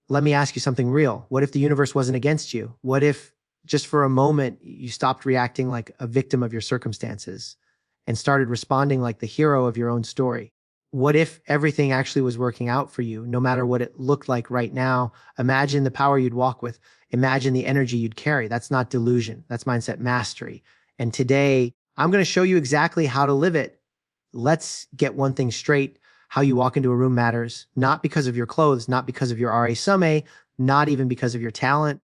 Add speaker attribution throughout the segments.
Speaker 1: Let me ask you something real. What if the universe wasn't against you? What if just for a moment you stopped reacting like a victim of your circumstances and started responding like the hero of your own story? What if everything actually was working out for you, no matter what it looked like right now? Imagine the power you'd walk with. Imagine the energy you'd carry. That's not delusion. That's mindset mastery. And today, I'm going to show you exactly how to live it. Let's get one thing straight. How you walk into a room matters, not because of your clothes, not because of your RA summe, not even because of your talent.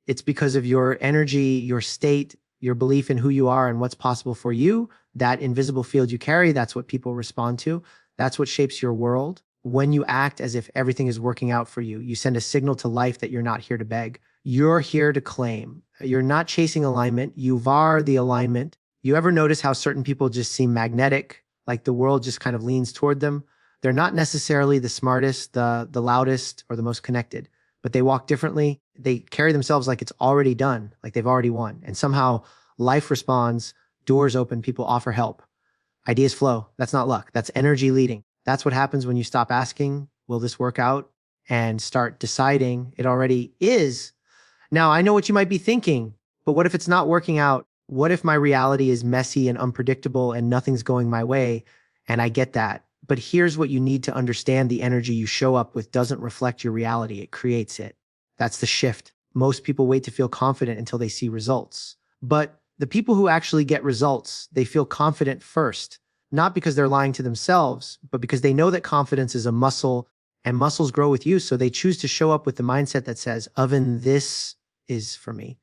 Speaker 1: It's because of your energy, your state, your belief in who you are and what's possible for you. That invisible field you carry, that's what people respond to. That's what shapes your world. When you act as if everything is working out for you, you send a signal to life that you're not here to beg. You're here to claim. You're not chasing alignment. You are the alignment. You ever notice how certain people just seem magnetic, like the world just kind of leans toward them? They're not necessarily the smartest, the loudest, or the most connected, but they walk differently. They carry themselves like it's already done, like they've already won. And somehow life responds, doors open, people offer help. Ideas flow. That's not luck. That's energy leading. That's what happens when you stop asking, will this work out? And start deciding it already is. Now, I know what you might be thinking, but what if it's not working out? What if my reality is messy and unpredictable and nothing's going my way? And I get that. But here's what you need to understand. The energy you show up with doesn't reflect your reality. It creates it. That's the shift. Most people wait to feel confident until they see results. But the people who actually get results, they feel confident first, not because they're lying to themselves, but because they know that confidence is a muscle and muscles grow with use. So they choose to show up with the mindset that says, Oven, this is for me.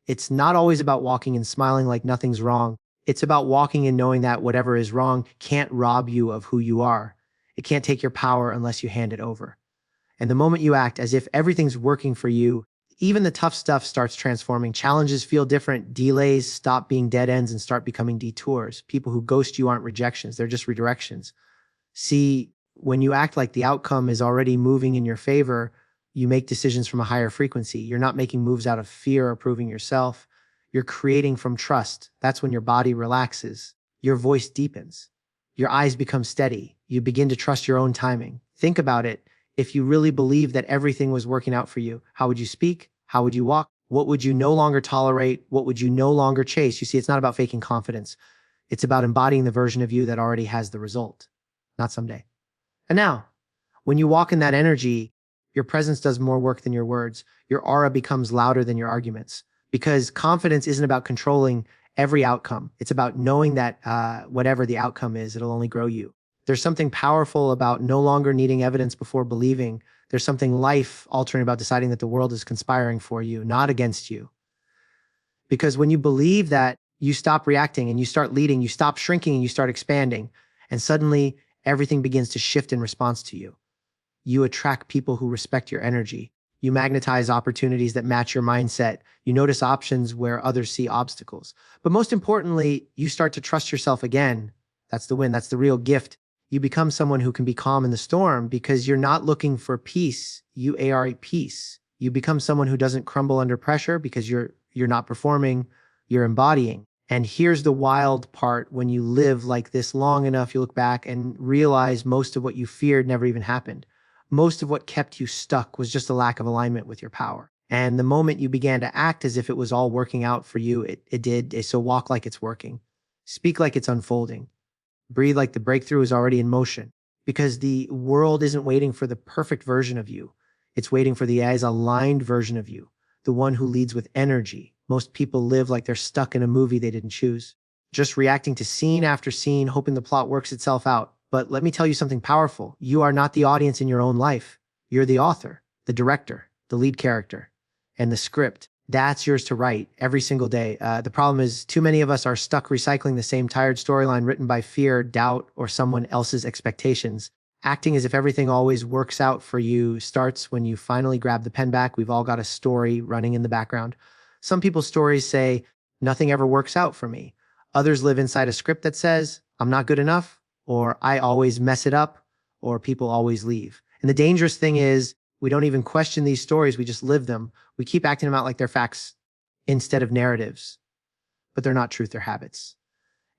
Speaker 1: It's not always about walking and smiling like nothing's wrong. It's about walking and knowing that whatever is wrong can't rob you of who you are. It can't take your power unless you hand it over. And the moment you act as if everything's working for you, even the tough stuff starts transforming. Challenges feel different. Delays stop being dead ends and start becoming detours. People who ghost you aren't rejections. They're just redirections. See, when you act like the outcome is already moving in your favor, you make decisions from a higher frequency. You're not making moves out of fear or proving yourself. You're creating from trust. That's when your body relaxes. Your voice deepens. Your eyes become steady. You begin to trust your own timing. Think about it. If you really believed that everything was working out for you, how would you speak? How would you walk? What would you no longer tolerate? What would you no longer chase? You see, it's not about faking confidence. It's about embodying the version of you that already has the result, not someday. And now, when you walk in that energy, your presence does more work than your words. Your aura becomes louder than your arguments. Because confidence isn't about controlling every outcome. It's about knowing that whatever the outcome is, it'll only grow you. There's something powerful about no longer needing evidence before believing. There's something life-altering about deciding that the world is conspiring for you, not against you. Because when you believe that, you stop reacting and you start leading, you stop shrinking and you start expanding. And suddenly, everything begins to shift in response to you. You attract people who respect your energy. You magnetize opportunities that match your mindset. You notice options where others see obstacles. But most importantly, you start to trust yourself again. That's the win. That's the real gift. You become someone who can be calm in the storm because you're not looking for peace. You are peace. You become someone who doesn't crumble under pressure because you're not performing, you're embodying. And here's the wild part. When you live like this long enough, you look back and realize most of what you feared never even happened. Most of what kept you stuck was just a lack of alignment with your power. And the moment you began to act as if it was all working out for you, it did. So walk like it's working. Speak like it's unfolding. Breathe like the breakthrough is already in motion. Because the world isn't waiting for the perfect version of you. It's waiting for the as aligned version of you, the one who leads with energy. Most people live like they're stuck in a movie they didn't choose, just reacting to scene after scene, hoping the plot works itself out. But let me tell you something powerful. You are not the audience in your own life. You're the author, the director, the lead character, and the script. That's yours to write every single day. The problem is too many of us are stuck recycling the same tired storyline written by fear, doubt, or someone else's expectations. Acting as if everything always works out for you starts when you finally grab the pen back. We've all got a story running in the background. Some people's stories say, nothing ever works out for me. Others live inside a script that says, I'm not good enough, or I always mess it up, or people always leave. And the dangerous thing is, we don't even question these stories, we just live them. We keep acting them out like they're facts instead of narratives. But they're not truth, they're habits.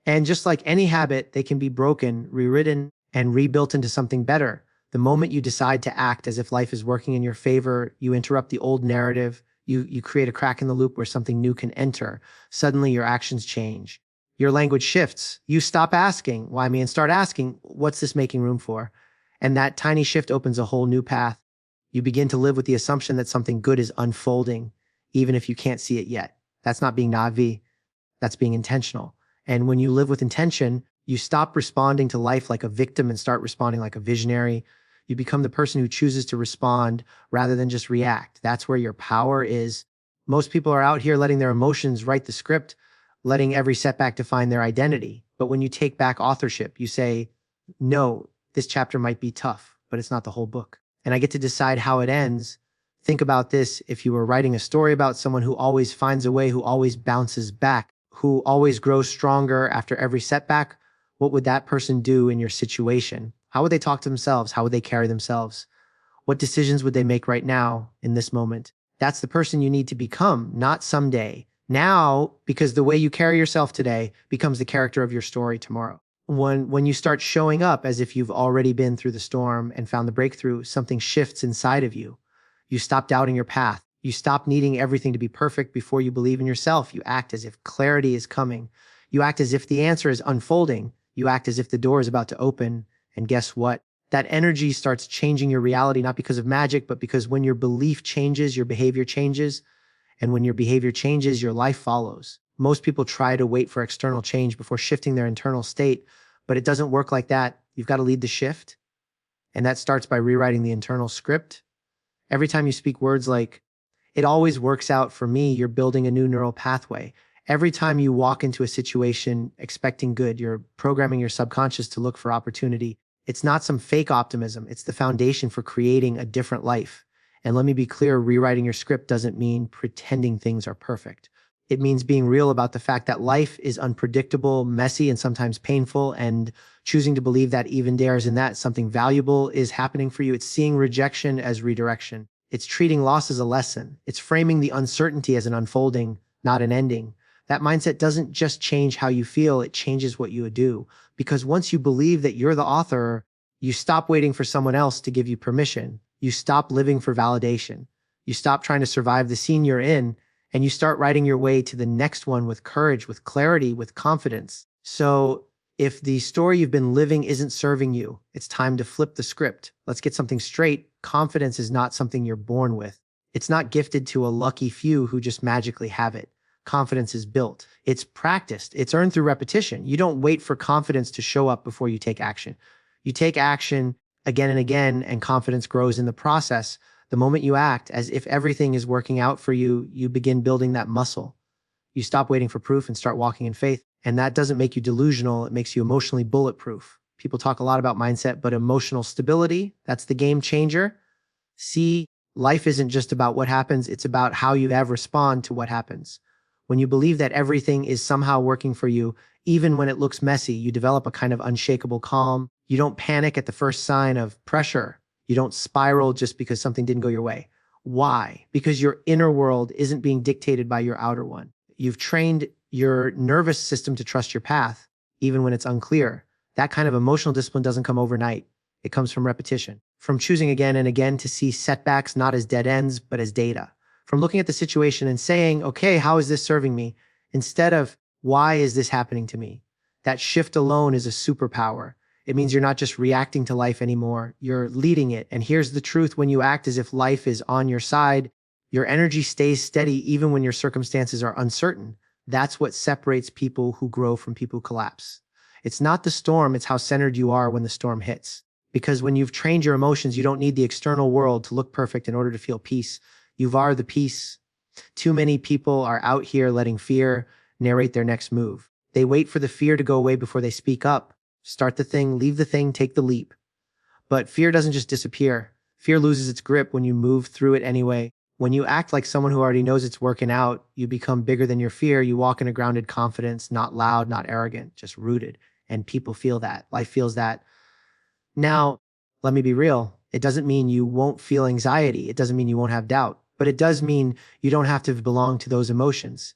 Speaker 1: And just like any habit, they can be broken, rewritten, and rebuilt into something better. The moment you decide to act as if life is working in your favor, you interrupt the old narrative, you create a crack in the loop where something new can enter. Suddenly your actions change. Your language shifts. You stop asking, why me, and start asking, what's this making room for? And that tiny shift opens a whole new path. You begin to live with the assumption that something good is unfolding, even if you can't see it yet. That's not being naive. That's being intentional. And when you live with intention, you stop responding to life like a victim and start responding like a visionary. You become the person who chooses to respond rather than just react. That's where your power is. Most people are out here letting their emotions write the script, letting every setback define their identity. But when you take back authorship, you say, no, this chapter might be tough, but it's not the whole book. And I get to decide how it ends. Think about this. If you were writing a story about someone who always finds a way, who always bounces back, who always grows stronger after every setback, what would that person do in your situation? How would they talk to themselves? How would they carry themselves? What decisions would they make right now in this moment? That's the person you need to become, not someday. Now, because the way you carry yourself today becomes the character of your story tomorrow. When you start showing up as if you've already been through the storm and found the breakthrough, something shifts inside of you. You stop doubting your path. You stop needing everything to be perfect before you believe in yourself. You act as if clarity is coming. You act as if the answer is unfolding. You act as if the door is about to open. And guess what? That energy starts changing your reality, not because of magic, but because when your belief changes, your behavior changes. And when your behavior changes, your life follows. Most people try to wait for external change before shifting their internal state, but it doesn't work like that. You've got to lead the shift. And that starts by rewriting the internal script. Every time you speak words like, it always works out for me, you're building a new neural pathway. Every time you walk into a situation expecting good, you're programming your subconscious to look for opportunity. It's not some fake optimism. It's the foundation for creating a different life. And let me be clear, rewriting your script doesn't mean pretending things are perfect. It means being real about the fact that life is unpredictable, messy, and sometimes painful, and choosing to believe that even dares in that something valuable is happening for you. It's seeing rejection as redirection. It's treating loss as a lesson. It's framing the uncertainty as an unfolding, not an ending. That mindset doesn't just change how you feel, it changes what you do. Because once you believe that you're the author, you stop waiting for someone else to give you permission. You stop living for validation. You stop trying to survive the scene you're in, and you start writing your way to the next one with courage, with clarity, with confidence. So if the story you've been living isn't serving you, it's time to flip the script. Let's get something straight. Confidence is not something you're born with. It's not gifted to a lucky few who just magically have it. Confidence is built. It's practiced. It's earned through repetition. You don't wait for confidence to show up before you take action. You take action again and again, and confidence grows in the process. The moment you act as if everything is working out for you, you begin building that muscle. You stop waiting for proof and start walking in faith. And that doesn't make you delusional. It makes you emotionally bulletproof. People talk a lot about mindset, but emotional stability, that's the game changer. See, life isn't just about what happens. It's about how you have respond to what happens. When you believe that everything is somehow working for you, even when it looks messy, you develop a kind of unshakable calm. You don't panic at the first sign of pressure. You don't spiral just because something didn't go your way. Why? Because your inner world isn't being dictated by your outer one. You've trained your nervous system to trust your path, even when it's unclear. That kind of emotional discipline doesn't come overnight. It comes from repetition, from choosing again and again to see setbacks not as dead ends, but as data, from looking at the situation and saying, okay, how is this serving me? Instead of, why is this happening to me? That shift alone is a superpower. It means you're not just reacting to life anymore, you're leading it. And here's the truth, when you act as if life is on your side, your energy stays steady even when your circumstances are uncertain. That's what separates people who grow from people who collapse. It's not the storm, it's how centered you are when the storm hits. Because when you've trained your emotions, you don't need the external world to look perfect in order to feel peace. You are the peace. Too many people are out here letting fear narrate their next move. They wait for the fear to go away before they speak up. Start the thing, leave the thing, take the leap. But fear doesn't just disappear. Fear loses its grip when you move through it anyway. When you act like someone who already knows it's working out, you become bigger than your fear. You walk in a grounded confidence, not loud, not arrogant, just rooted. And people feel that. Life feels that. Now, let me be real. It doesn't mean you won't feel anxiety. It doesn't mean you won't have doubt. But it does mean you don't have to belong to those emotions.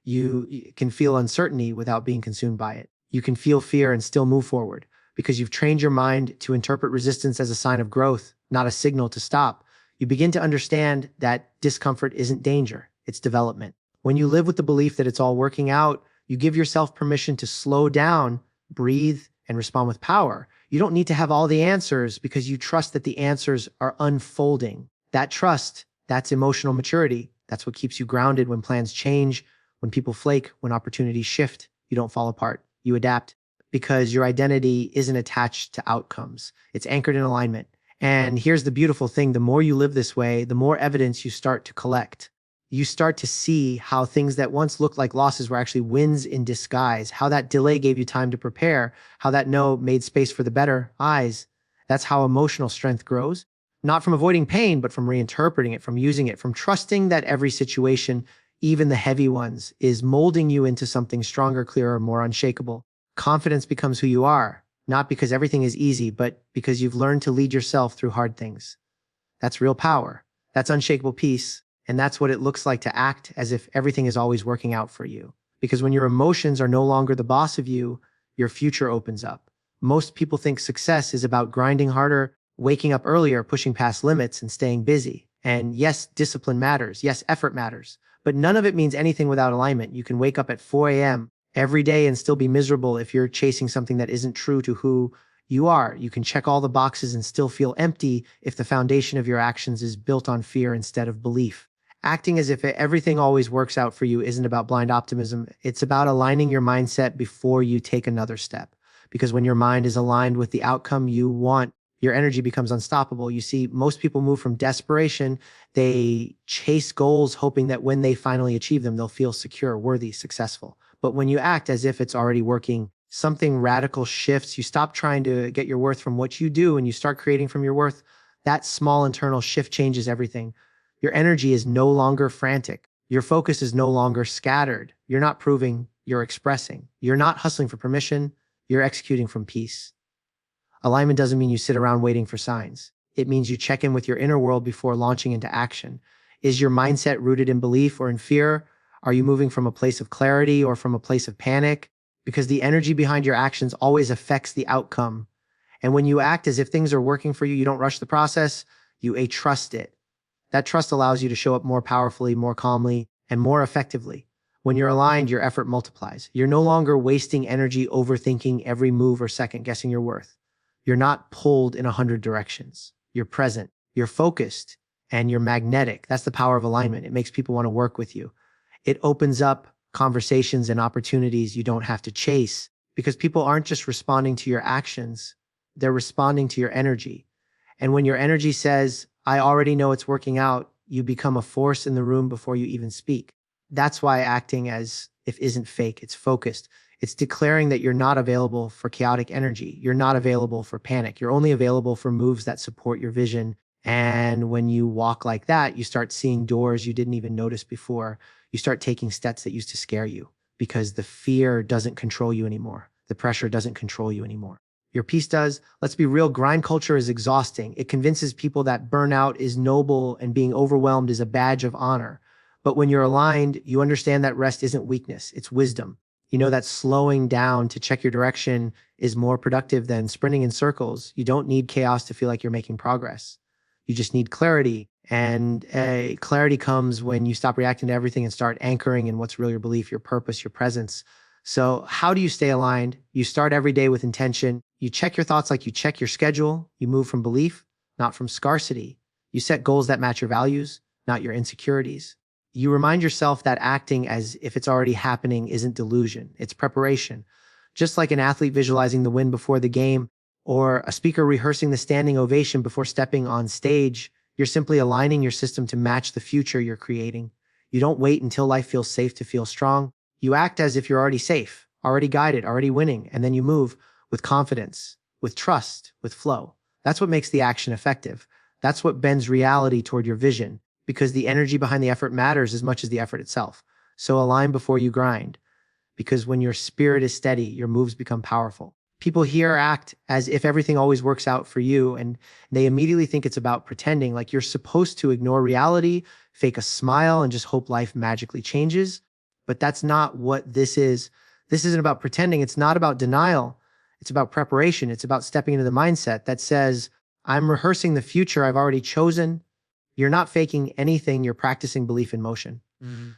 Speaker 1: You can feel uncertainty without being consumed by it. You can feel fear and still move forward because you've trained your mind to interpret resistance as a sign of growth, not a signal to stop. You begin to understand that discomfort isn't danger, it's development. When you live with the belief that it's all working out, you give yourself permission to slow down, breathe, and respond with power. You don't need to have all the answers because you trust that the answers are unfolding. That trust, that's emotional maturity. That's what keeps you grounded when plans change, when people flake, when opportunities shift. You don't fall apart. You adapt because your identity isn't attached to outcomes. It's anchored in alignment. And here's the beautiful thing. The more you live this way, the more evidence you start to collect. You start to see how things that once looked like losses were actually wins in disguise, how that delay gave you time to prepare, how that no made space for the better eyes. That's how emotional strength grows. Not from avoiding pain, but from reinterpreting it, from using it, from trusting that every situation, even the heavy ones, is molding you into something stronger, clearer, more unshakable. Confidence becomes who you are, not because everything is easy, but because you've learned to lead yourself through hard things. That's real power. That's unshakable peace. And that's what it looks like to act as if everything is always working out for you. Because when your emotions are no longer the boss of you, your future opens up. Most people think success is about grinding harder, waking up earlier, pushing past limits, and staying busy. And yes, discipline matters. Yes, effort matters. But none of it means anything without alignment. You can wake up at 4 a.m. every day and still be miserable if you're chasing something that isn't true to who you are. You can check all the boxes and still feel empty if the foundation of your actions is built on fear instead of belief. Acting as if everything always works out for you isn't about blind optimism. It's about aligning your mindset before you take another step. Because when your mind is aligned with the outcome you want, your energy becomes unstoppable. You see, most people move from desperation. They chase goals hoping that when they finally achieve them, they'll feel secure, worthy, successful. But when you act as if it's already working, something radical shifts. You stop trying to get your worth from what you do and you start creating from your worth. That small internal shift changes everything. Your energy is no longer frantic. Your focus is no longer scattered. You're not proving, you're expressing. You're not hustling for permission. You're executing from peace. Alignment doesn't mean you sit around waiting for signs. It means you check in with your inner world before launching into action. Is your mindset rooted in belief or in fear? Are you moving from a place of clarity or from a place of panic? Because the energy behind your actions always affects the outcome. And when you act as if things are working for you, you don't rush the process, you trust it. That trust allows you to show up more powerfully, more calmly, and more effectively. When you're aligned, your effort multiplies. You're no longer wasting energy overthinking every move or second guessing your worth. You're not pulled in 100 directions. You're present, you're focused, and you're magnetic. That's the power of alignment. It makes people want to work with you. It opens up conversations and opportunities you don't have to chase because people aren't just responding to your actions, they're responding to your energy. And when your energy says, I already know it's working out, you become a force in the room before you even speak. That's why acting as if isn't fake, it's focused. It's declaring that you're not available for chaotic energy. You're not available for panic. You're only available for moves that support your vision. And when you walk like that, you start seeing doors you didn't even notice before. You start taking steps that used to scare you because the fear doesn't control you anymore. The pressure doesn't control you anymore. Your peace does. Let's be real, grind culture is exhausting. It convinces people that burnout is noble and being overwhelmed is a badge of honor. But when you're aligned, you understand that rest isn't weakness, it's wisdom. You know that slowing down to check your direction is more productive than sprinting in circles. You don't need chaos to feel like you're making progress. You just need clarity. And clarity comes when you stop reacting to everything and start anchoring in what's really your belief, your purpose, your presence. So how do you stay aligned? You start every day with intention. You check your thoughts like you check your schedule. You move from belief, not from scarcity. You set goals that match your values, not your insecurities. You remind yourself that acting as if it's already happening isn't delusion, it's preparation. Just like an athlete visualizing the win before the game, or a speaker rehearsing the standing ovation before stepping on stage, you're simply aligning your system to match the future you're creating. You don't wait until life feels safe to feel strong. You act as if you're already safe, already guided, already winning, and then you move with confidence, with trust, with flow. That's what makes the action effective. That's what bends reality toward your vision, because the energy behind the effort matters as much as the effort itself. So align before you grind, because when your spirit is steady, your moves become powerful. People here act as if everything always works out for you, and they immediately think it's about pretending, like you're supposed to ignore reality, fake a smile, and just hope life magically changes. But that's not what this is. This isn't about pretending. It's not about denial. It's about preparation. It's about stepping into the mindset that says, I'm rehearsing the future I've already chosen. You're not faking anything. You're practicing belief in motion.
Speaker 2: Mhm.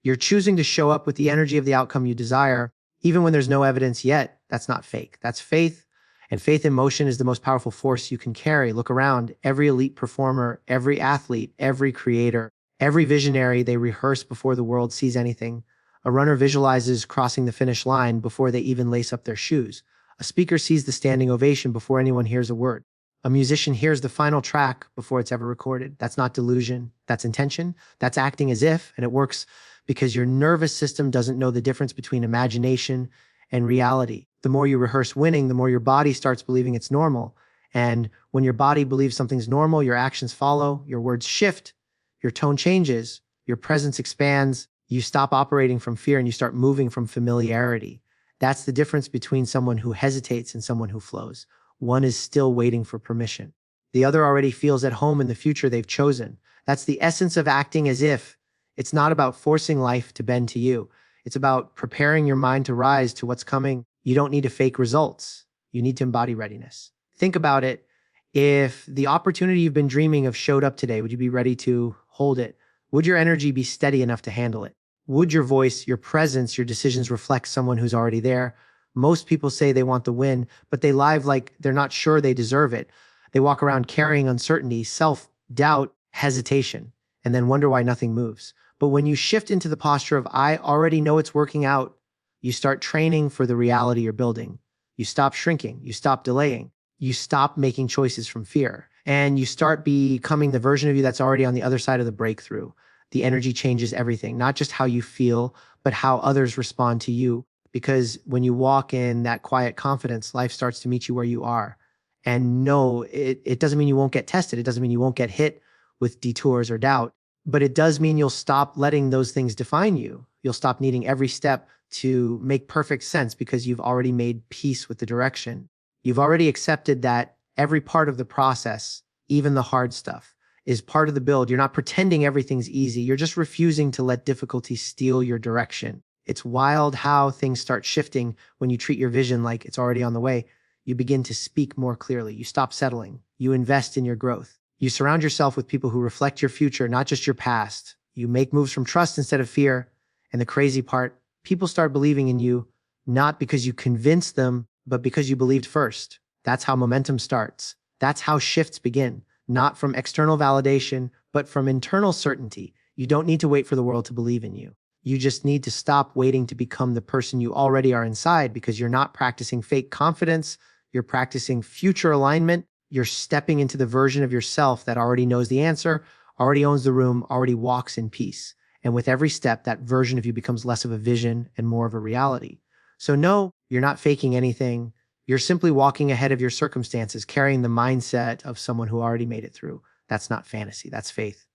Speaker 1: You're choosing to show up with the energy of the outcome you desire, even when there's no evidence yet. That's not fake. That's faith. And faith in motion is the most powerful force you can carry. Look around. Every elite performer, every athlete, every creator, every visionary, they rehearse before the world sees anything. A runner visualizes crossing the finish line before they even lace up their shoes. A speaker sees the standing ovation before anyone hears a word. A musician hears the final track before it's ever recorded. That's not delusion. That's intention. That's acting as if, and it works because your nervous system doesn't know the difference between imagination and reality. The more you rehearse winning, the more your body starts believing it's normal. And when your body believes something's normal, your actions follow, your words shift, your tone changes, your presence expands, you stop operating from fear and you start moving from familiarity. That's the difference between someone who hesitates and someone who flows. One is still waiting for permission. The other already feels at home in the future they've chosen. That's the essence of acting as if. It's not about forcing life to bend to you. It's about preparing your mind to rise to what's coming. You don't need to fake results. You need to embody readiness. Think about it. If the opportunity you've been dreaming of showed up today, would you be ready to hold it? Would your energy be steady enough to handle it? Would your voice, your presence, your decisions reflect someone who's already there? Most people say they want the win, but they live like they're not sure they deserve it. They walk around carrying uncertainty, self-doubt, hesitation, and then wonder why nothing moves. But when you shift into the posture of, I already know it's working out, you start training for the reality you're building. You stop shrinking, you stop delaying, you stop making choices from fear, and you start becoming the version of you that's already on the other side of the breakthrough. The energy changes everything, not just how you feel, but how others respond to you. Because when you walk in that quiet confidence, life starts to meet you where you are. And no, it doesn't mean you won't get tested. It doesn't mean you won't get hit with detours or doubt, but it does mean you'll stop letting those things define you. You'll stop needing every step to make perfect sense because you've already made peace with the direction. You've already accepted that every part of the process, even the hard stuff, is part of the build. You're not pretending everything's easy. You're just refusing to let difficulty steal your direction. It's wild how things start shifting when you treat your vision like it's already on the way. You begin to speak more clearly. You stop settling. You invest in your growth. You surround yourself with people who reflect your future, not just your past. You make moves from trust instead of fear. And the crazy part, people start believing in you, not because you convinced them, but because you believed first. That's how momentum starts. That's how shifts begin, not from external validation, but from internal certainty. You don't need to wait for the world to believe in you. You just need to stop waiting to become the person you already are inside, because you're not practicing fake confidence. You're practicing future alignment. You're stepping into the version of yourself that already knows the answer, already owns the room, already walks in peace. And with every step, that version of you becomes less of a vision and more of a reality. So no, you're not faking anything. You're simply walking ahead of your circumstances, carrying the mindset of someone who already made it through. That's not fantasy. That's faith.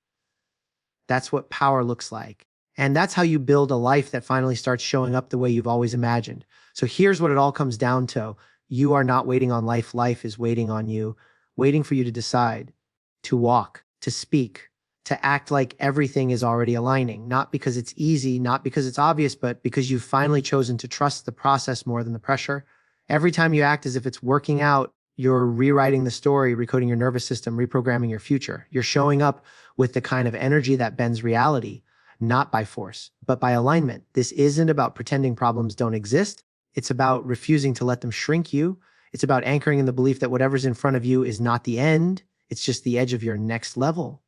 Speaker 1: That's what power looks like. And that's how you build a life that finally starts showing up the way you've always imagined. So here's what it all comes down to. You are not waiting on life. Life is waiting on you, waiting for you to decide, to walk, to speak, to act like everything is already aligning, not because it's easy, not because it's obvious, but because you've finally chosen to trust the process more than the pressure. Every time you act as if it's working out, you're rewriting the story, recoding your nervous system, reprogramming your future. You're showing up with the kind of energy that bends reality, not by force, but by alignment. This isn't about pretending problems don't exist. It's about refusing to let them shrink you. It's about anchoring in the belief that whatever's in front of you is not the end. It's just the edge of your next level.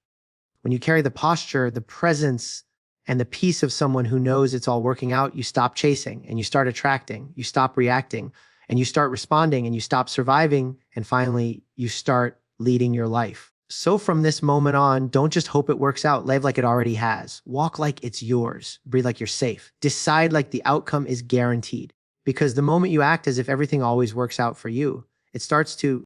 Speaker 1: When you carry the posture, the presence, and the peace of someone who knows it's all working out, you stop chasing and you start attracting. You stop reacting and you start responding, and you stop surviving. And finally, you start leading your life. So from this moment on, don't just hope it works out. Live like it already has. Walk like it's yours. Breathe like you're safe. Decide like the outcome is guaranteed. Because the moment you act as if everything always works out for you, it starts to